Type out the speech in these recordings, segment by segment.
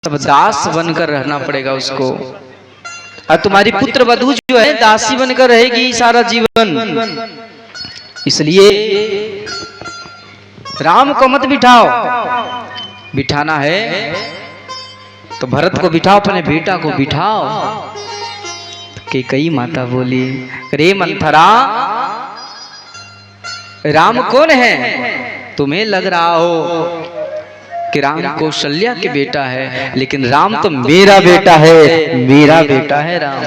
तब दास बनकर रहना पड़ेगा उसको। और तुम्हारी पुत्र वधू जो है दासी बनकर रहेगी सारा जीवन। इसलिए राम को मत बिठाओ, बिठाना है तो भरत को बिठाओ, अपने बेटा को बिठाओ। कैकेयी माता बोली, रे मंथरा, राम कौन है? तुम्हें लग रहा हो कि राम कौशल्या के बेटा है, लेकिन राम तो मेरा बेटा है, मेरा बेटा है राम।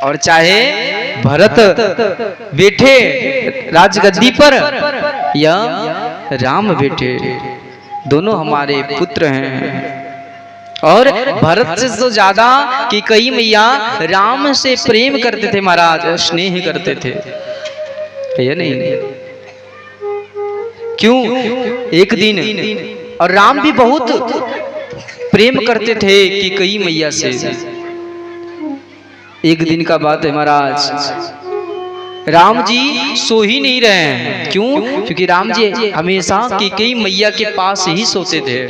और चाहे भरत बैठे राजगद्दी पर या राम बैठे, दोनों हमारे पुत्र हैं। और भरत से तो ज्यादा कैकेयी मैया राम से प्रेम करते थे महाराज, स्नेह करते थे, ये नहीं? क्यों? एक दिन, और राम भी बहुत प्रेम करते थे कैकेयी मैया से। एक दिन का बात है महाराज, राम जी सो ही नहीं रहे हैं। क्यों? क्योंकि राम जी हमेशा कैकेयी मैया के पास ही सोते थे।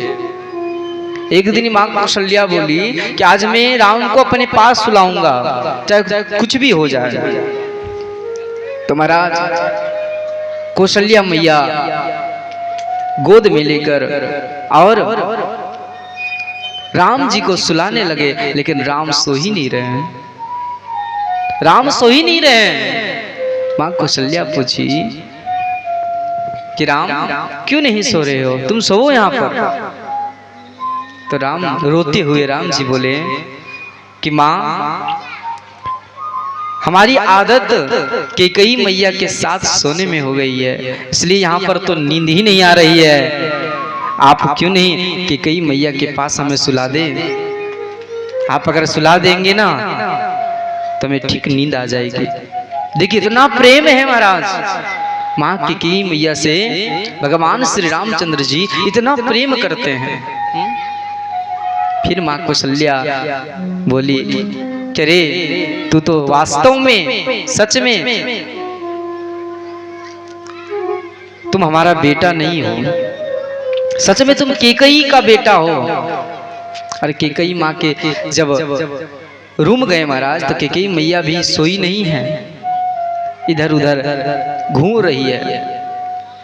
एक दिन मां कौशल्या बोली कि आज मैं राम को अपने पास सुलाऊंगा, चाहे कुछ भी हो जाए। तो महाराज कौशल्या मैया गोद में लेकर और राम जी को सुलाने लगे, लेकिन राम सो ही नहीं रहे हैं, राम सो ही नहीं रहे हैं। मां कौशल्या पूछी कि राम क्यों नहीं सो रहे हो, तुम सोओ यहां पर। तो राम रोते हुए राम जी बोले कि मां, हमारी आदत कैकेयी मैया के साथ सोने में हो गई है, इसलिए यहाँ पर तो नींद ही नहीं आ रही है। आप क्यों नहीं कैकेयी मैया के पास हमें सुला दें? आप अगर सुला देंगे ना तो हमें ठीक नींद आ जाएगी। देखिए इतना प्रेम है महाराज माँ कैकेयी मैया से, भगवान श्री रामचंद्र जी इतना प्रेम करते हैं। फिर माँ कौशल्या बोली, अरे तू तो वास्तव में सच में तुम हमारा बेटा नहीं हो, सच में तुम कैकेयी का बेटा हो। अरे कैकेयी माँ के जब रूम गए महाराज तो कैकेयी मैया भी सोई नहीं है, इधर उधर घूम रही है।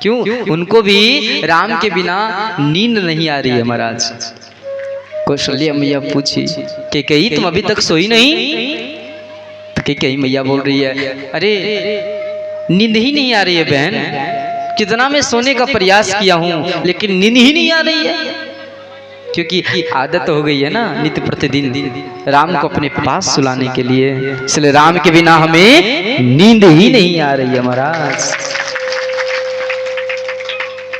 क्यों? उनको भी राम के बिना नींद नहीं आ रही है महाराज। कौशल्या मैया पूछी, कैकेयी तुम अभी तक सोई नहीं? तो कैकेयी मैया बोल रही है, अरे नींद ही नहीं आ रही है बहन, कितना मैं सोने का प्रयास किया हूं लेकिन नींद ही नहीं आ रही है। क्योंकि आदत हो गई है ना नित्य प्रतिदिन राम को अपने पास सुलाने के लिए, इसलिए राम के बिना हमें नींद ही नहीं आ रही है महाराज।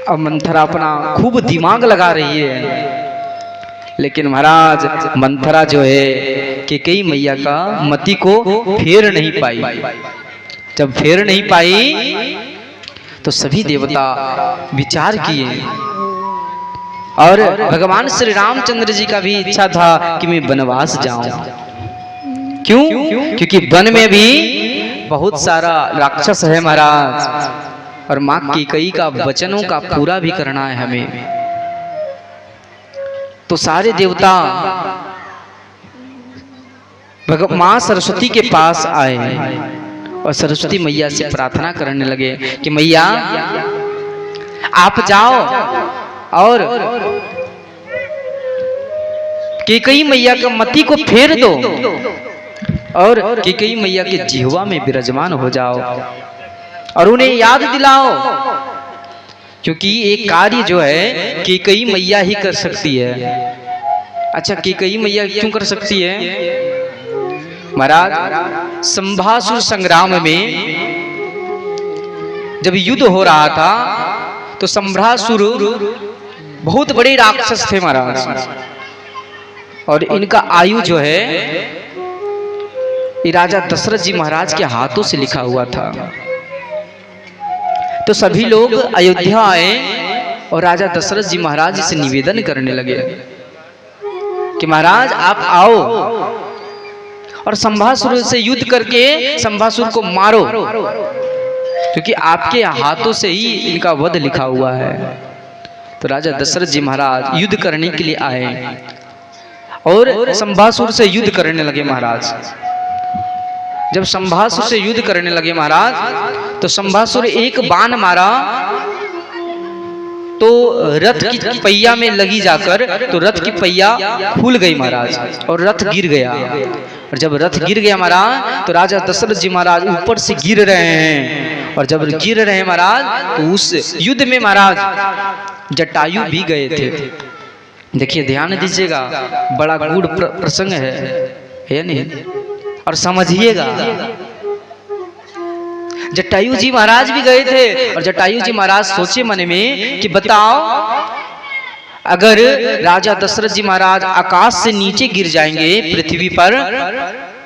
अब मंथरा अपना खूब दिमाग लगा रही है, लेकिन महाराज मंथरा जो है कैकेयी मैया का मति को फेर नहीं पाई। जब फेर नहीं पाई तो सभी देवता विचार किए, और भगवान श्री रामचंद्र जी का भी इच्छा था कि मैं वनवास जाऊं। क्यों? क्योंकि वन में भी बहुत सारा राक्षस है महाराज, और माँ कैकेयी का वचनों का पूरा भी करना है हमें। तो सारे देवता मां सरस्वती के पास आए और सरस्वती मैया से प्रार्थना करने लगे कि मैया आप जाओ और कैकेयी मैया का मति को फेर दो, और कैकेयी मैया के जिह्वा में विराजमान हो जाओ और उन्हें याद दिलाओ, क्योंकि एक कार्य जो है कैकेयी मैया ही कर सकती है। अच्छा कैकेयी मैया क्यों कर सकती है महाराज? संभासुर संग्राम में जब युद्ध हो रहा था तो संभासुर बहुत बड़े राक्षस थे महाराज, और इनका आयु जो है ये राजा दशरथ जी महाराज के हाथों से लिखा हुआ था। तो सभी लोग अयोध्या आए और राजा दशरथ जी महाराज से निवेदन करने लगे कि महाराज आप आओ और संभासुर से युद्ध करके संभासुर को मारो, क्योंकि आपके हाथों से ही इनका वध लिखा हुआ है। तो राजा दशरथ जी महाराज युद्ध करने के लिए आए और संभासुर से युद्ध करने लगे महाराज। जब संभासुर से युद्ध करने लगे महाराज तो संभासुर एक बाण मारा तो रथ की पहिया में लगी जाकर तो रथ की पहिया खुल गई महाराज और रथ गिर गया। और जब रथ गिर गया महाराज तो राजा दशरथ जी महाराज ऊपर से गिर रहे हैं। और जब गिर रहे हैं महाराज तो उस युद्ध में महाराज जटायु भी गए थे। देखिए ध्यान दीजिएगा, बड़ा गूढ़ प्रसंग है नहीं, और समझिएगा। जटायु जी महाराज भी गए थे और जटायु जी महाराज सोचे मन में कि बताओ अगर राजा दशरथ जी महाराज आकाश से नीचे गिर जाएंगे पृथ्वी पर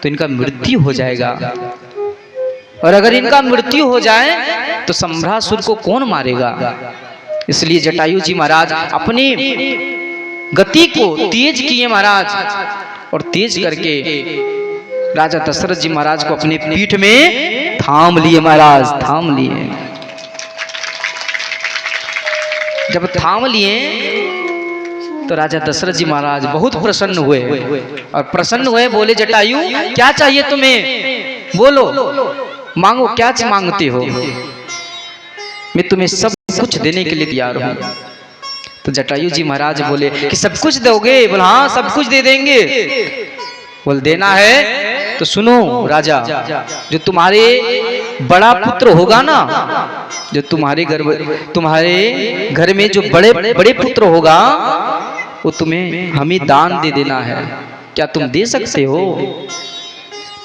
तो इनका मृत्यु हो जाएगा, और अगर इनका मृत्यु हो जाए तो संभ्रासुर को कौन मारेगा। इसलिए जटायु जी महाराज अपनी गति को तेज किए महाराज, और तेज करके राजा दशरथ जी महाराज को अपने पीठ में थाम लिए महाराज, थाम लिए। जब थाम लिए तो राजा दशरथ जी महाराज बहुत प्रसन्न हुए, और प्रसन्न हुए बोले जटायु क्या चाहिए तुम्हें, बोलो मांगो, क्या मांगते हो, मैं तुम्हें सब कुछ देने के लिए तैयार हूं। तो जटायु जी महाराज बोले कि सब कुछ दोगे, बोले हाँ सब कुछ दे देंगे। बोल देना है तो सुनो राजा, जो तुम्हारे बड़ा पुत्र होगा ना, जो तुम्हारे घर में जो बड़े बड़े पुत्र होगा वो तुम्हें हमें दान दे देना है, क्या तुम दे सकते हो।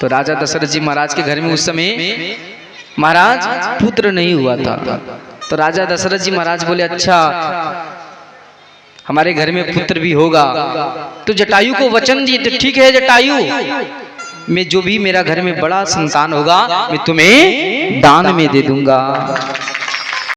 तो राजा दशरथ जी महाराज के घर में उस समय महाराज पुत्र नहीं हुआ था। तो राजा दशरथ जी महाराज बोले अच्छा हमारे घर में पुत्र भी होगा। तो जटायु को वचन दिए, तो ठीक है जटायु, मैं जो भी मेरा घर में बड़ा संतान होगा मैं तुम्हें दान में दे दूंगा।